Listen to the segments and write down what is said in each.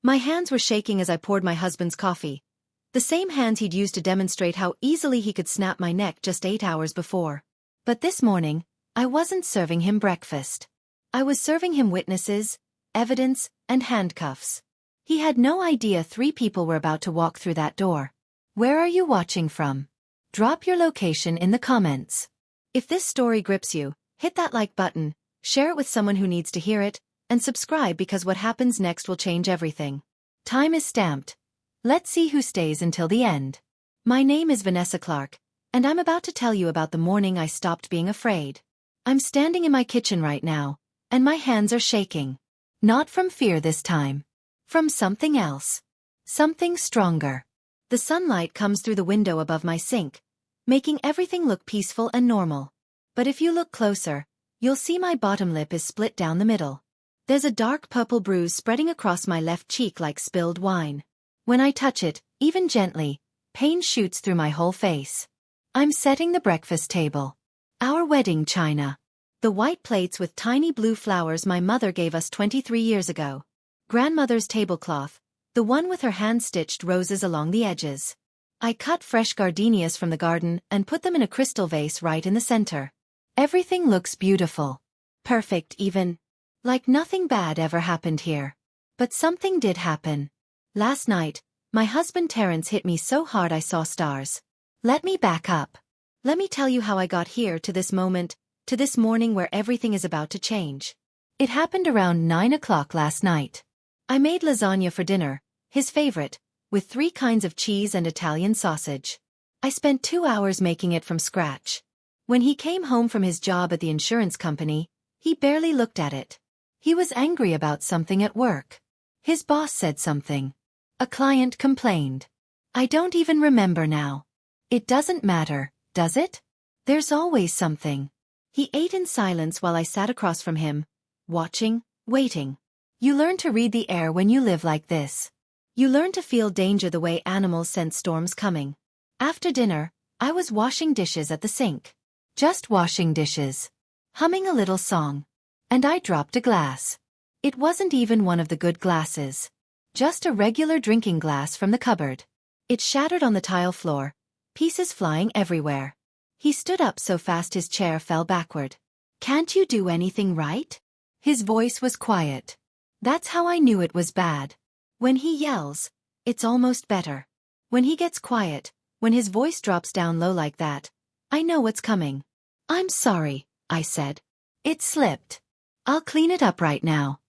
My hands were shaking as I poured my husband's coffee. The same hands he'd used to demonstrate how easily he could snap my neck just 8 hours before. But this morning, I wasn't serving him breakfast. I was serving him witnesses, evidence, and handcuffs. He had no idea 3 people were about to walk through that door. Where are you watching from? Drop your location in the comments. If this story grips you, hit that like button, share it with someone who needs to hear it, and subscribe because what happens next will change everything. Time is stamped. Let's see who stays until the end. My name is Vanessa Clark, and I'm about to tell you about the morning I stopped being afraid. I'm standing in my kitchen right now, and my hands are shaking. Not from fear this time. From something else. Something stronger. The sunlight comes through the window above my sink, making everything look peaceful and normal. But if you look closer, you'll see my bottom lip is split down the middle. There's a dark purple bruise spreading across my left cheek like spilled wine. When I touch it, even gently, pain shoots through my whole face. I'm setting the breakfast table. Our wedding china. The white plates with tiny blue flowers my mother gave us 23 years ago. Grandmother's tablecloth, the one with her hand-stitched roses along the edges. I cut fresh gardenias from the garden and put them in a crystal vase right in the center. Everything looks beautiful. Perfect even. Like nothing bad ever happened here. But something did happen. Last night, my husband Terrence hit me so hard I saw stars. Let me back up. Let me tell you how I got here to this moment, to this morning where everything is about to change. It happened around 9 o'clock last night. I made lasagna for dinner, his favorite, with 3 kinds of cheese and Italian sausage. I spent 2 hours making it from scratch. When he came home from his job at the insurance company, he barely looked at it. He was angry about something at work. His boss said something. A client complained. I don't even remember now. It doesn't matter, does it? There's always something. He ate in silence while I sat across from him, watching, waiting. You learn to read the air when you live like this. You learn to feel danger the way animals sense storms coming. After dinner, I was washing dishes at the sink. Just washing dishes. Humming a little song. And I dropped a glass. It wasn't even one of the good glasses. Just a regular drinking glass from the cupboard. It shattered on the tile floor, pieces flying everywhere. He stood up so fast his chair fell backward. Can't you do anything right? His voice was quiet. That's how I knew it was bad. When he yells, it's almost better. When he gets quiet, when his voice drops down low like that, I know what's coming. I'm sorry, I said. It slipped. I'll clean it up right now.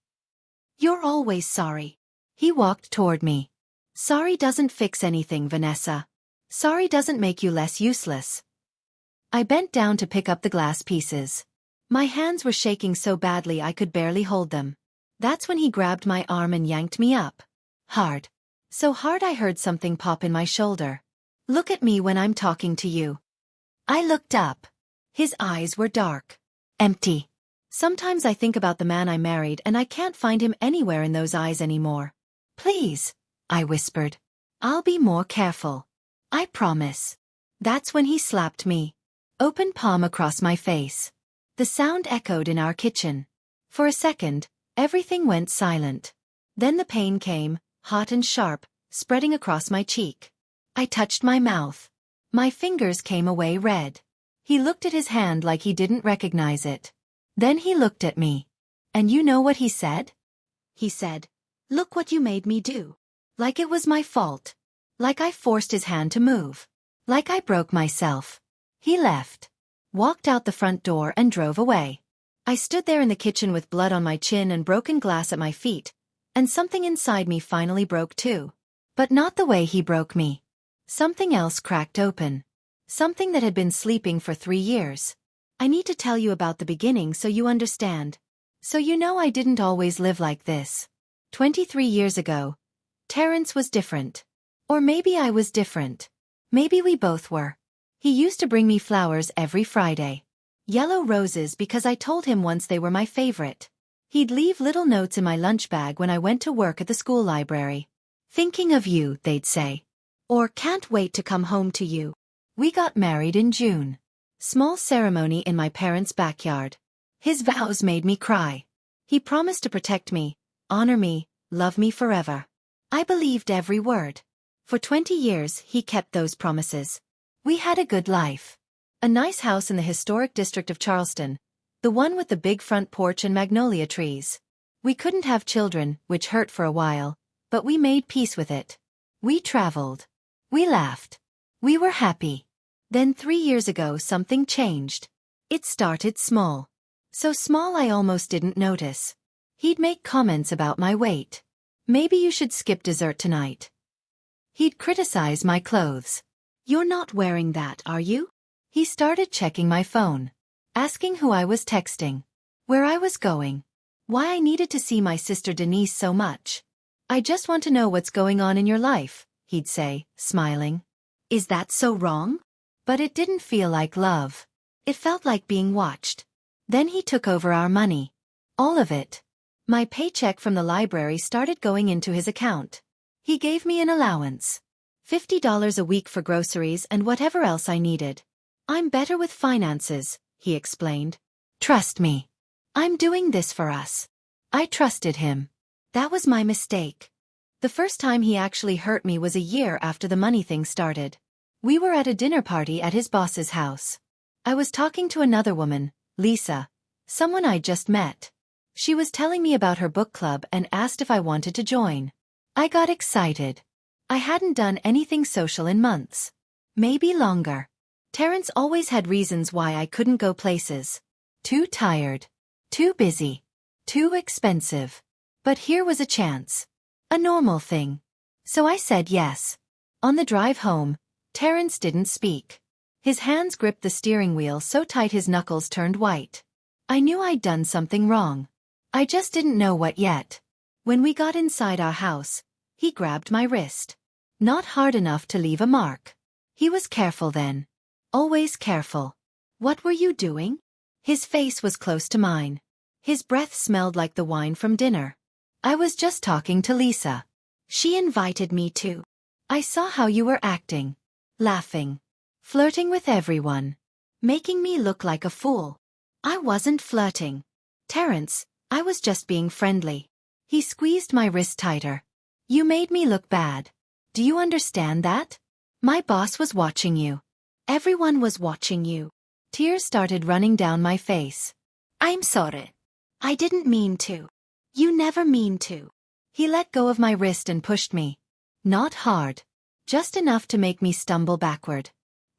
You're always sorry. He walked toward me. Sorry doesn't fix anything, Vanessa. Sorry doesn't make you less useless. I bent down to pick up the glass pieces. My hands were shaking so badly I could barely hold them. That's when he grabbed my arm and yanked me up. Hard. So hard I heard something pop in my shoulder. Look at me when I'm talking to you. I looked up. His eyes were dark. Empty. Sometimes I think about the man I married and I can't find him anywhere in those eyes anymore. Please, I whispered. I'll be more careful. I promise. That's when he slapped me. Open palm across my face. The sound echoed in our kitchen. For a second, everything went silent. Then the pain came, hot and sharp, spreading across my cheek. I touched my mouth. My fingers came away red. He looked at his hand like he didn't recognize it. Then he looked at me. And you know what he said? He said, "Look what you made me do." Like it was my fault. Like I forced his hand to move. Like I broke myself. He left. Walked out the front door and drove away. I stood there in the kitchen with blood on my chin and broken glass at my feet, and something inside me finally broke too. But not the way he broke me. Something else cracked open. Something that had been sleeping for 3 years. I need to tell you about the beginning so you understand. So you know I didn't always live like this. 23 years ago, Terrence was different. Or maybe I was different. Maybe we both were. He used to bring me flowers every Friday. Yellow roses because I told him once they were my favorite. He'd leave little notes in my lunch bag when I went to work at the school library. "Thinking of you," they'd say. Or "Can't wait to come home to you." We got married in June. Small ceremony in my parents' backyard. His vows made me cry. He promised to protect me, honor me, love me forever. I believed every word. For 20 years, he kept those promises. We had a good life. A nice house in the historic district of Charleston, the one with the big front porch and magnolia trees. We couldn't have children, which hurt for a while, but we made peace with it. We traveled. We laughed. We were happy. Then 3 years ago something changed. It started small. So small I almost didn't notice. He'd make comments about my weight. Maybe you should skip dessert tonight. He'd criticize my clothes. You're not wearing that, are you? He started checking my phone. Asking who I was texting. Where I was going. Why I needed to see my sister Denise so much. I just want to know what's going on in your life, he'd say, smiling. Is that so wrong? But it didn't feel like love. It felt like being watched. Then he took over our money. All of it. My paycheck from the library started going into his account. He gave me an allowance. $50 a week for groceries and whatever else I needed. I'm better with finances, he explained. Trust me. I'm doing this for us. I trusted him. That was my mistake. The first time he actually hurt me was a year after the money thing started. We were at a dinner party at his boss's house. I was talking to another woman, Lisa, someone I'd just met. She was telling me about her book club and asked if I wanted to join. I got excited. I hadn't done anything social in months. Maybe longer. Terrence always had reasons why I couldn't go places. Too tired. Too busy. Too expensive. But here was a chance. A normal thing. So I said yes. On the drive home, Terrence didn't speak. His hands gripped the steering wheel so tight his knuckles turned white. I knew I'd done something wrong. I just didn't know what yet. When we got inside our house, he grabbed my wrist. Not hard enough to leave a mark. He was careful then. Always careful. What were you doing? His face was close to mine. His breath smelled like the wine from dinner. I was just talking to Lisa. She invited me to. I saw how you were acting. Laughing. Flirting with everyone. Making me look like a fool. I wasn't flirting. Terrence, I was just being friendly. He squeezed my wrist tighter. You made me look bad. Do you understand that? My boss was watching you. Everyone was watching you. Tears started running down my face. I'm sorry. I didn't mean to. You never mean to. He let go of my wrist and pushed me. Not hard. Just enough to make me stumble backward.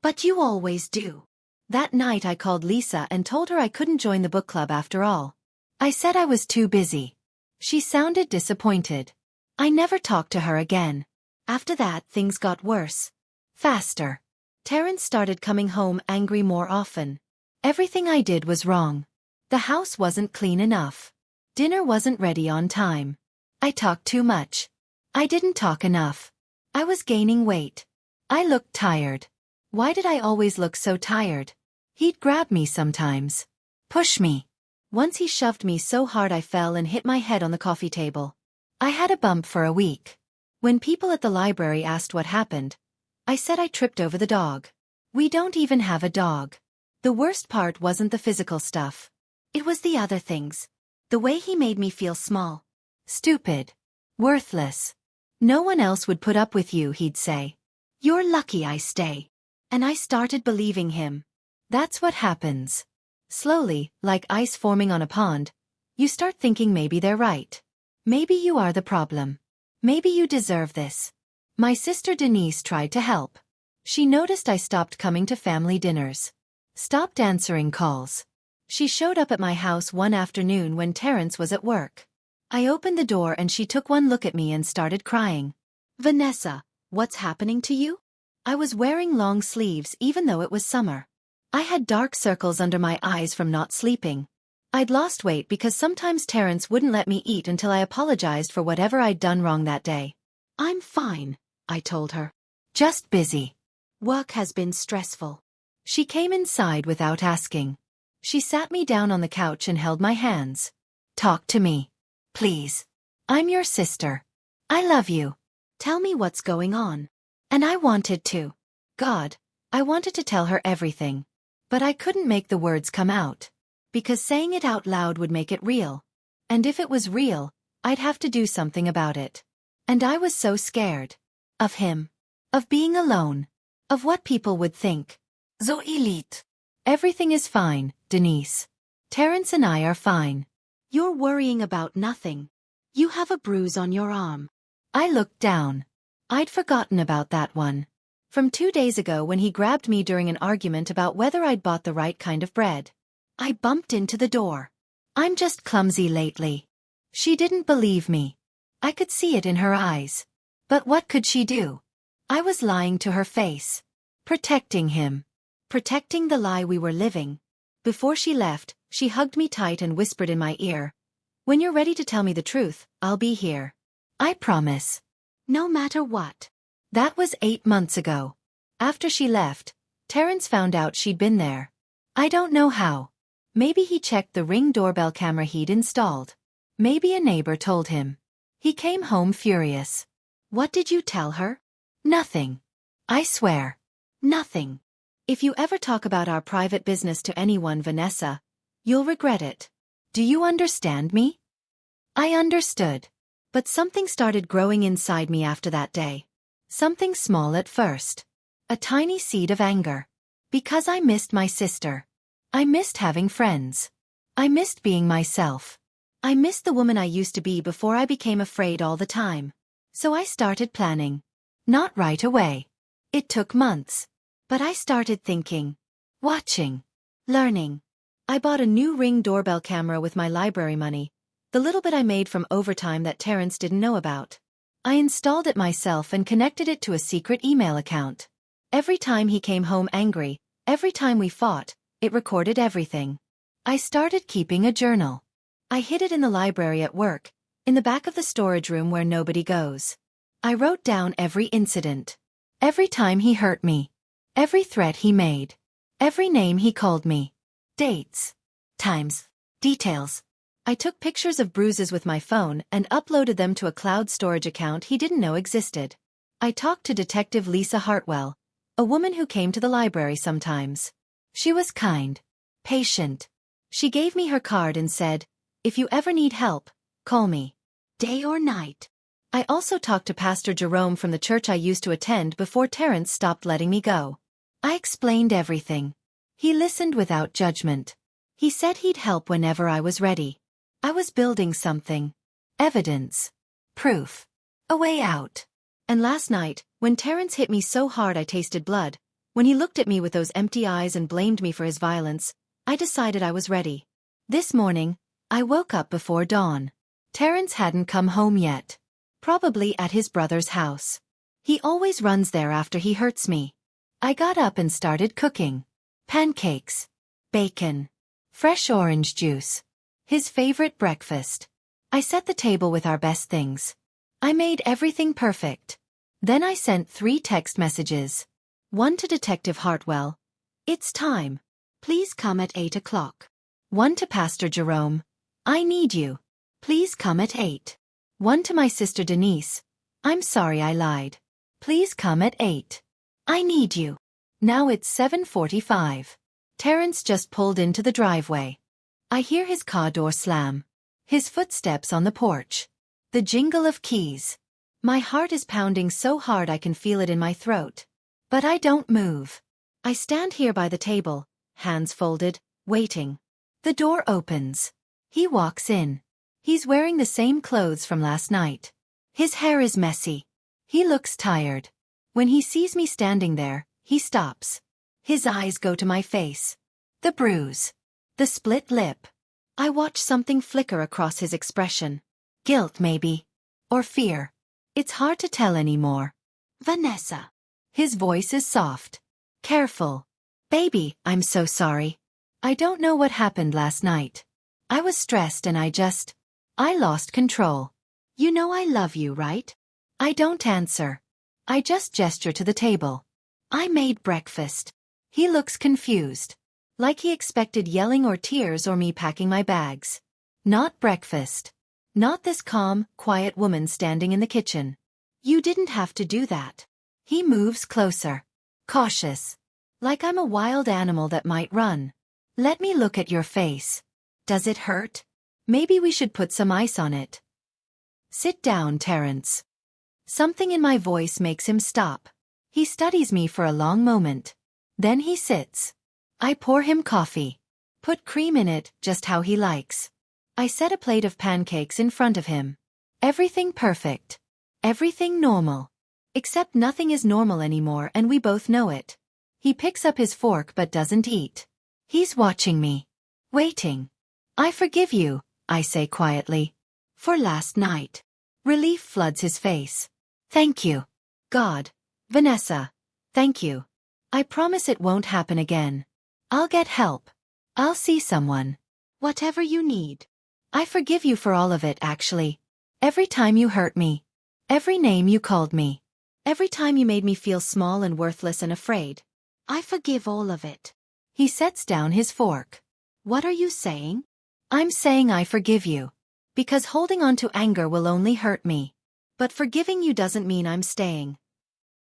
But you always do. That night I called Lisa and told her I couldn't join the book club after all. I said I was too busy. She sounded disappointed. I never talked to her again. After that, things got worse. Faster. Terrence started coming home angry more often. Everything I did was wrong. The house wasn't clean enough. Dinner wasn't ready on time. I talked too much. I didn't talk enough. I was gaining weight. I looked tired. Why did I always look so tired? He'd grab me sometimes. Push me. Once he shoved me so hard I fell and hit my head on the coffee table. I had a bump for a week. When people at the library asked what happened, I said I tripped over the dog. We don't even have a dog. The worst part wasn't the physical stuff. It was the other things. The way he made me feel small. Stupid. Worthless. No one else would put up with you, he'd say. You're lucky I stay. And I started believing him. That's what happens. Slowly, like ice forming on a pond, you start thinking maybe they're right. Maybe you are the problem. Maybe you deserve this. My sister Denise tried to help. She noticed I stopped coming to family dinners. Stopped answering calls. She showed up at my house one afternoon when Terrence was at work. I opened the door and she took one look at me and started crying. Vanessa, what's happening to you? I was wearing long sleeves even though it was summer. I had dark circles under my eyes from not sleeping. I'd lost weight because sometimes Terrence wouldn't let me eat until I apologized for whatever I'd done wrong that day. I'm fine, I told her. Just busy. Work has been stressful. She came inside without asking. She sat me down on the couch and held my hands. Talk to me. Please. I'm your sister. I love you. Tell me what's going on. And I wanted to. God, I wanted to tell her everything. But I couldn't make the words come out. Because saying it out loud would make it real. And if it was real, I'd have to do something about it. And I was so scared. Of him. Of being alone. Of what people would think. So elite. Everything is fine, Denise. Terrence and I are fine. You're worrying about nothing. You have a bruise on your arm. I looked down. I'd forgotten about that one. From 2 days ago when he grabbed me during an argument about whether I'd bought the right kind of bread. I bumped into the door. I'm just clumsy lately. She didn't believe me. I could see it in her eyes. But what could she do? I was lying to her face. Protecting him. Protecting the lie we were living. Before she left, she hugged me tight and whispered in my ear, "When you're ready to tell me the truth, I'll be here. I promise. No matter what." That was 8 months ago. After she left, Terrence found out she'd been there. I don't know how. Maybe he checked the Ring doorbell camera he'd installed. Maybe a neighbor told him. He came home furious. "What did you tell her?" "Nothing. I swear. Nothing. If you ever talk about our private business to anyone, Vanessa, you'll regret it. Do you understand me?" I understood. But something started growing inside me after that day. Something small at first. A tiny seed of anger. Because I missed my sister. I missed having friends. I missed being myself. I missed the woman I used to be before I became afraid all the time. So I started planning. Not right away. It took months. But I started thinking. Watching. Learning. I bought a new Ring doorbell camera with my library money, the little bit I made from overtime that Terrence didn't know about. I installed it myself and connected it to a secret email account. Every time he came home angry, every time we fought, it recorded everything. I started keeping a journal. I hid it in the library at work, in the back of the storage room where nobody goes. I wrote down every incident. Every time he hurt me. Every threat he made. Every name he called me. Dates. Times. Details. I took pictures of bruises with my phone and uploaded them to a cloud storage account he didn't know existed. I talked to Detective Lisa Hartwell, a woman who came to the library sometimes. She was kind. Patient. She gave me her card and said, "If you ever need help, call me. Day or night." I also talked to Pastor Jerome from the church I used to attend before Terrence stopped letting me go. I explained everything. He listened without judgment. He said he'd help whenever I was ready. I was building something. Evidence. Proof. A way out. And last night, when Terrence hit me so hard I tasted blood, when he looked at me with those empty eyes and blamed me for his violence, I decided I was ready. This morning, I woke up before dawn. Terrence hadn't come home yet. Probably at his brother's house. He always runs there after he hurts me. I got up and started cooking. Pancakes. Bacon. Fresh orange juice. His favorite breakfast. I set the table with our best things. I made everything perfect. Then I sent 3 text messages. One to Detective Hartwell. "It's time. Please come at 8 o'clock. One to Pastor Jerome. "I need you. Please come at 8. One to my sister Denise. "I'm sorry I lied. Please come at 8. I need you." Now it's 7:45. Terrence just pulled into the driveway. I hear his car door slam. His footsteps on the porch. The jingle of keys. My heart is pounding so hard I can feel it in my throat. But I don't move. I stand here by the table, hands folded, waiting. The door opens. He walks in. He's wearing the same clothes from last night. His hair is messy. He looks tired. When he sees me standing there, he stops. His eyes go to my face. The bruise. The split lip. I watch something flicker across his expression. Guilt, maybe. Or fear. It's hard to tell anymore. "Vanessa." His voice is soft. Careful. "Baby, I'm so sorry. I don't know what happened last night. I was stressed and I lost control. You know I love you, right?" I don't answer. I just gesture to the table. "I made breakfast." He looks confused. Like he expected yelling or tears or me packing my bags. Not breakfast. Not this calm, quiet woman standing in the kitchen. "You didn't have to do that." He moves closer. Cautious. Like I'm a wild animal that might run. "Let me look at your face. Does it hurt? Maybe we should put some ice on it." "Sit down, Terrence." Something in my voice makes him stop. He studies me for a long moment. Then he sits. I pour him coffee. Put cream in it, just how he likes. I set a plate of pancakes in front of him. Everything perfect. Everything normal. Except nothing is normal anymore and we both know it. He picks up his fork but doesn't eat. He's watching me. Waiting. I forgive you, I say quietly. For last night. Relief floods his face. Thank you. God. Vanessa. Thank you. I promise it won't happen again. I'll get help. I'll see someone. Whatever you need. I forgive you for all of it actually. Every time you hurt me. Every name you called me. Every time you made me feel small and worthless and afraid. I forgive all of it. He sets down his fork. What are you saying? I'm saying I forgive you. Because holding on to anger will only hurt me. But forgiving you doesn't mean I'm staying.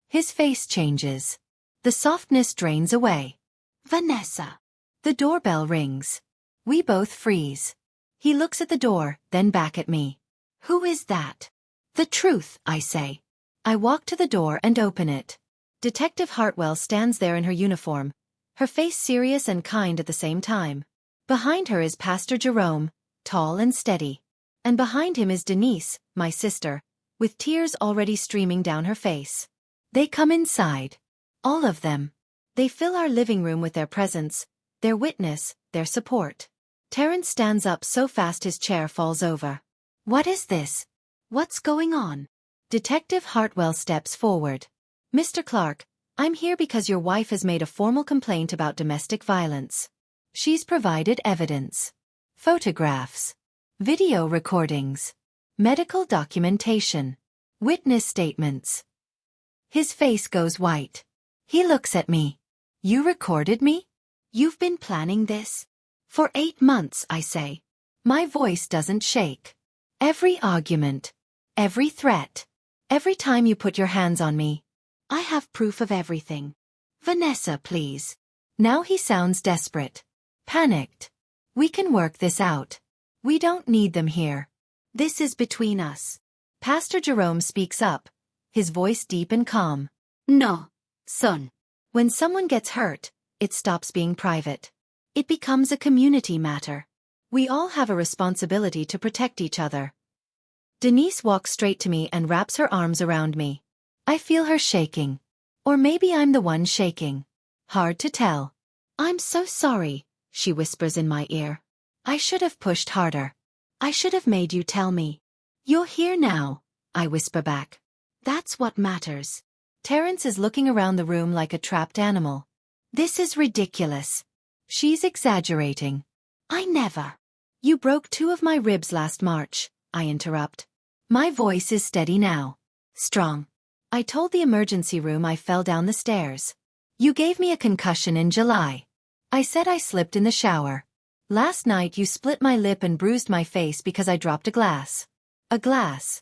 His face changes. The softness drains away. Vanessa. The doorbell rings. We both freeze. He looks at the door, then back at me. Who is that? The truth, I say. I walk to the door and open it. Detective Hartwell stands there in her uniform, her face serious and kind at the same time. Behind her is Pastor Jerome, tall and steady. And behind him is Denise, my sister, with tears already streaming down her face. They come inside. All of them. They fill our living room with their presence, their witness, their support. Terrence stands up so fast his chair falls over. What is this? What's going on? Detective Hartwell steps forward. Mr. Clark, I'm here because your wife has made a formal complaint about domestic violence. She's provided evidence. Photographs. Video recordings. Medical documentation. Witness statements. His face goes white. He looks at me. You recorded me? You've been planning this? For 8 months, I say. My voice doesn't shake. Every argument. Every threat. Every time you put your hands on me. I have proof of everything. Vanessa, please. Now he sounds desperate. Panicked. We can work this out. We don't need them here. This is between us. Pastor Jerome speaks up, his voice deep and calm. No, son. When someone gets hurt, it stops being private. It becomes a community matter. We all have a responsibility to protect each other. Denise walks straight to me and wraps her arms around me. I feel her shaking. Or maybe I'm the one shaking. Hard to tell. I'm so sorry, she whispers in my ear. I should have pushed harder. I should have made you tell me. You're here now, I whisper back. That's what matters. Terrence is looking around the room like a trapped animal. This is ridiculous. She's exaggerating. I never. You broke 2 of my ribs last March, I interrupt. My voice is steady now. Strong. I told the emergency room I fell down the stairs. You gave me a concussion in July. I said I slipped in the shower. Last night you split my lip and bruised my face because I dropped a glass. A glass.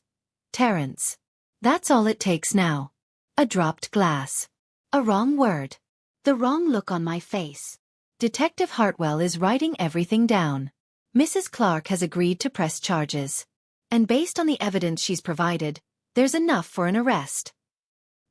Terrence. That's all it takes now. A dropped glass. A wrong word. The wrong look on my face. Detective Hartwell is writing everything down. Mrs. Clark has agreed to press charges. And based on the evidence she's provided, there's enough for an arrest.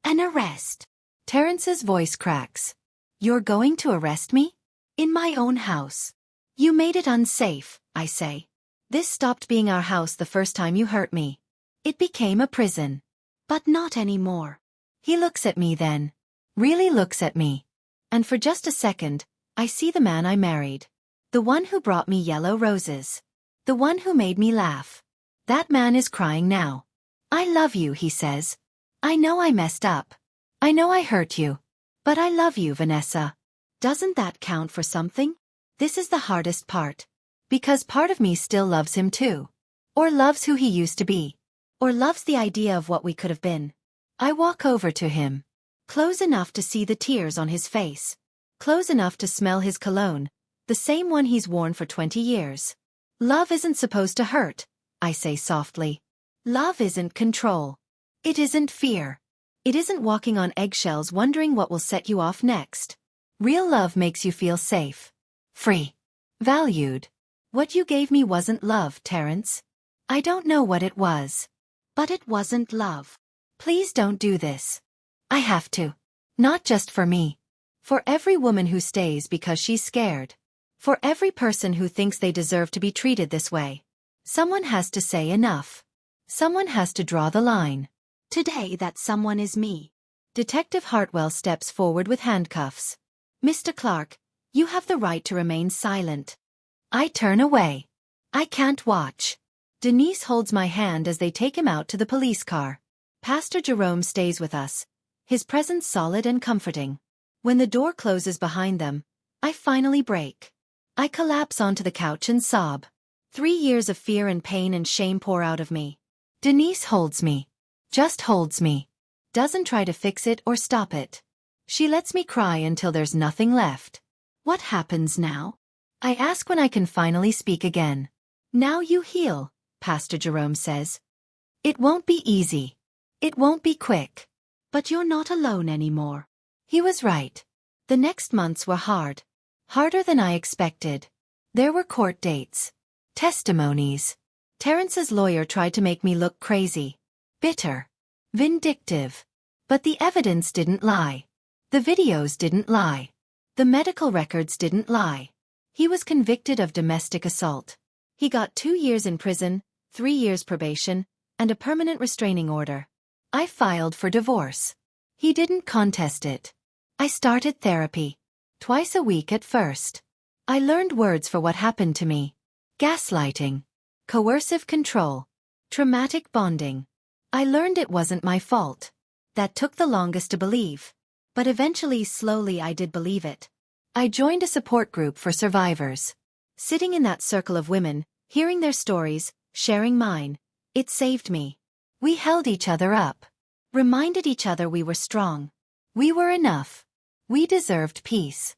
An arrest? Terrence's voice cracks. You're going to arrest me? In my own house. You made it unsafe, I say. This stopped being our house the first time you hurt me. It became a prison. But not anymore. He looks at me then. Really looks at me. And for just a second, I see the man I married. The one who brought me yellow roses. The one who made me laugh. That man is crying now. I love you, he says. I know I messed up. I know I hurt you. But I love you, Vanessa. Doesn't that count for something? This is the hardest part. Because part of me still loves him too. Or loves who he used to be. Or loves the idea of what we could have been. I walk over to him. Close enough to see the tears on his face. Close enough to smell his cologne, the same one he's worn for 20 years. Love isn't supposed to hurt, I say softly. Love isn't control. It isn't fear. It isn't walking on eggshells wondering what will set you off next. Real love makes you feel safe. Free. Valued. What you gave me wasn't love, Terrence. I don't know what it was. But it wasn't love. Please don't do this. I have to. Not just for me. For every woman who stays because she's scared. For every person who thinks they deserve to be treated this way. Someone has to say enough. Someone has to draw the line. Today that someone is me. Detective Hartwell steps forward with handcuffs. Mr. Clark, you have the right to remain silent. I turn away. I can't watch. Denise holds my hand as they take him out to the police car. Pastor Jerome stays with us, his presence solid and comforting. When the door closes behind them, I finally break. I collapse onto the couch and sob. 3 years of fear and pain and shame pour out of me. Denise holds me. Just holds me. Doesn't try to fix it or stop it. She lets me cry until there's nothing left. What happens now? I ask when I can finally speak again. Now you heal, Pastor Jerome says. It won't be easy. It won't be quick. But you're not alone anymore. He was right. The next months were hard. Harder than I expected. There were court dates. Testimonies. Terrence's lawyer tried to make me look crazy. Bitter. Vindictive. But the evidence didn't lie. The videos didn't lie. The medical records didn't lie. He was convicted of domestic assault. He got 2 years in prison, 3 years probation, and a permanent restraining order. I filed for divorce. He didn't contest it. I started therapy. Twice a week at first. I learned words for what happened to me. Gaslighting. Coercive control. Traumatic bonding. I learned it wasn't my fault. That took the longest to believe. But eventually, slowly, I did believe it. I joined a support group for survivors. Sitting in that circle of women, hearing their stories, sharing mine, it saved me. We held each other up. Reminded each other we were strong. We were enough. We deserved peace.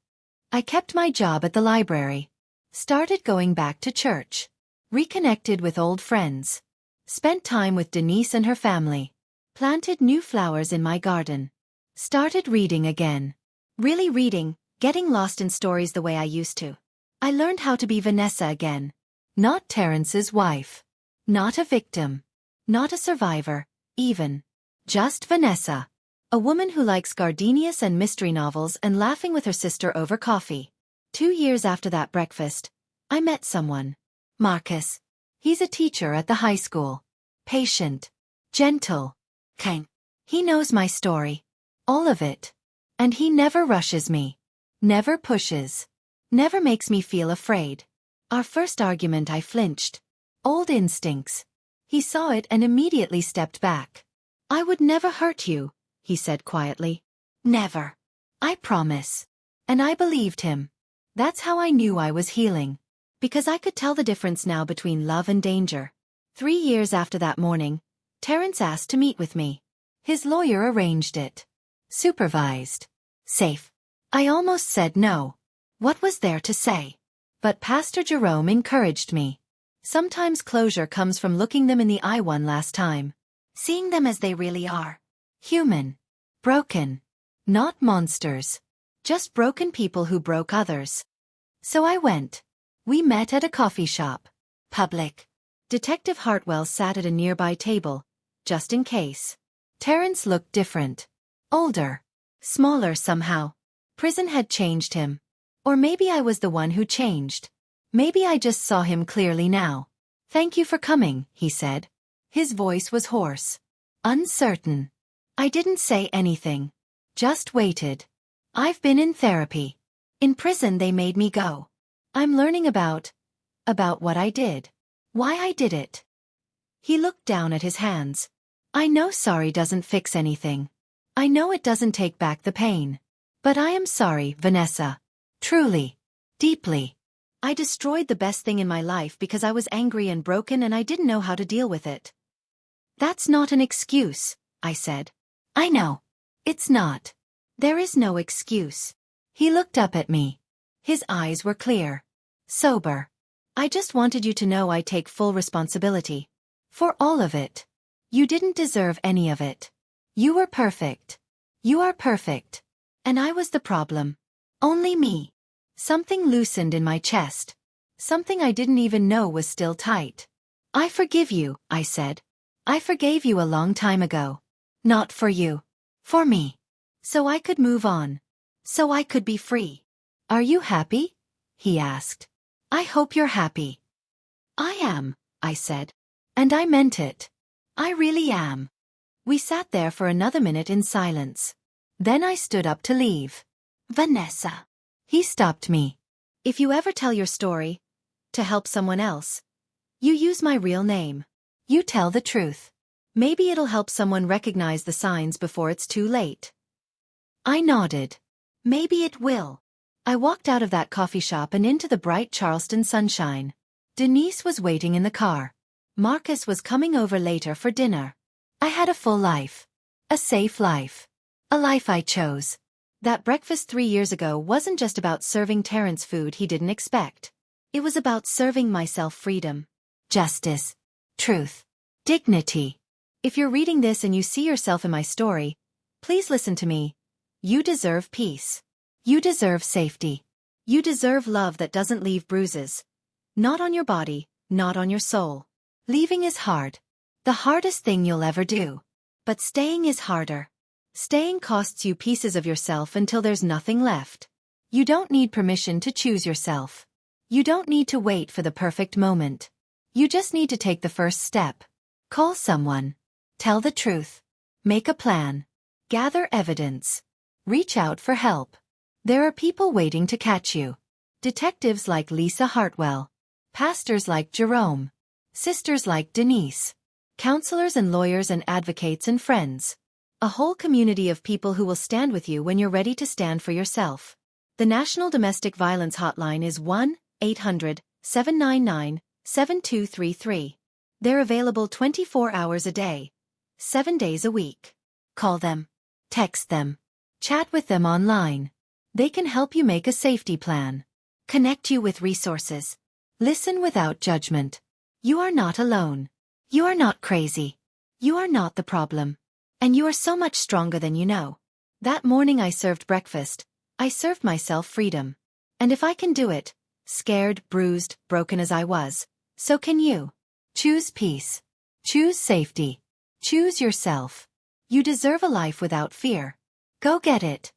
I kept my job at the library. Started going back to church. Reconnected with old friends. Spent time with Denise and her family. Planted new flowers in my garden. Started reading again. Really reading, getting lost in stories the way I used to. I learned how to be Vanessa again. Not Terrence's wife. Not a victim. Not a survivor, even. Just Vanessa. A woman who likes gardenias and mystery novels and laughing with her sister over coffee. 2 years after that breakfast, I met someone. Marcus. He's a teacher at the high school. Patient. Gentle. Kind. He knows my story. All of it. And he never rushes me. Never pushes. Never makes me feel afraid. Our first argument I flinched. Old instincts. He saw it and immediately stepped back. I would never hurt you, he said quietly. Never. I promise. And I believed him. That's how I knew I was healing. Because I could tell the difference now between love and danger. 3 years after that morning, Terrence asked to meet with me. His lawyer arranged it. Supervised. Safe. I almost said no. What was there to say? But Pastor Jerome encouraged me. Sometimes closure comes from looking them in the eye one last time. Seeing them as they really are. Human. Broken. Not monsters. Just broken people who broke others. So I went. We met at a coffee shop. Public. Detective Hartwell sat at a nearby table, just in case. Terrence looked different. Older. Smaller somehow. Prison had changed him. Or maybe I was the one who changed. Maybe I just saw him clearly now. Thank you for coming, he said. His voice was hoarse. Uncertain. I didn't say anything. Just waited. I've been in therapy. In prison they made me go. I'm learning about what I did. Why I did it. He looked down at his hands. I know sorry doesn't fix anything. I know it doesn't take back the pain. But I am sorry, Vanessa. Truly. Deeply. I destroyed the best thing in my life because I was angry and broken and I didn't know how to deal with it. That's not an excuse, I said. I know. It's not. There is no excuse. He looked up at me. His eyes were clear. Sober. I just wanted you to know I take full responsibility. For all of it. You didn't deserve any of it. You were perfect. You are perfect. And I was the problem. Only me. Something loosened in my chest. Something I didn't even know was still tight. I forgive you, I said. I forgave you a long time ago. Not for you. For me. So I could move on. So I could be free. Are you happy? He asked. I hope you're happy. I am, I said. And I meant it. I really am. We sat there for another minute in silence. Then I stood up to leave. Vanessa. He stopped me. If you ever tell your story, to help someone else, you use my real name. You tell the truth. Maybe it'll help someone recognize the signs before it's too late. I nodded. Maybe it will. I walked out of that coffee shop and into the bright Charleston sunshine. Denise was waiting in the car. Marcus was coming over later for dinner. I had a full life. A safe life. A life I chose. That breakfast 3 years ago wasn't just about serving Terrence food he didn't expect. It was about serving myself freedom, justice, truth, dignity. If you're reading this and you see yourself in my story, please listen to me. You deserve peace. You deserve safety. You deserve love that doesn't leave bruises. Not on your body, not on your soul. Leaving is hard. The hardest thing you'll ever do. But staying is harder. Staying costs you pieces of yourself until there's nothing left. You don't need permission to choose yourself. You don't need to wait for the perfect moment. You just need to take the first step. Call someone. Tell the truth. Make a plan. Gather evidence. Reach out for help. There are people waiting to catch you. Detectives like Lisa Hartwell. Pastors like Jerome. Sisters like Denise. Counselors and lawyers and advocates and friends. A whole community of people who will stand with you when you're ready to stand for yourself. The National Domestic Violence Hotline is 1-800-799-7233. They're available 24 hours a day, 7 days a week. Call them. Text them. Chat with them online. They can help you make a safety plan. Connect you with resources. Listen without judgment. You are not alone. You are not crazy. You are not the problem. And you are so much stronger than you know. That morning I served breakfast. I served myself freedom. And if I can do it, scared, bruised, broken as I was, so can you. Choose peace. Choose safety. Choose yourself. You deserve a life without fear. Go get it.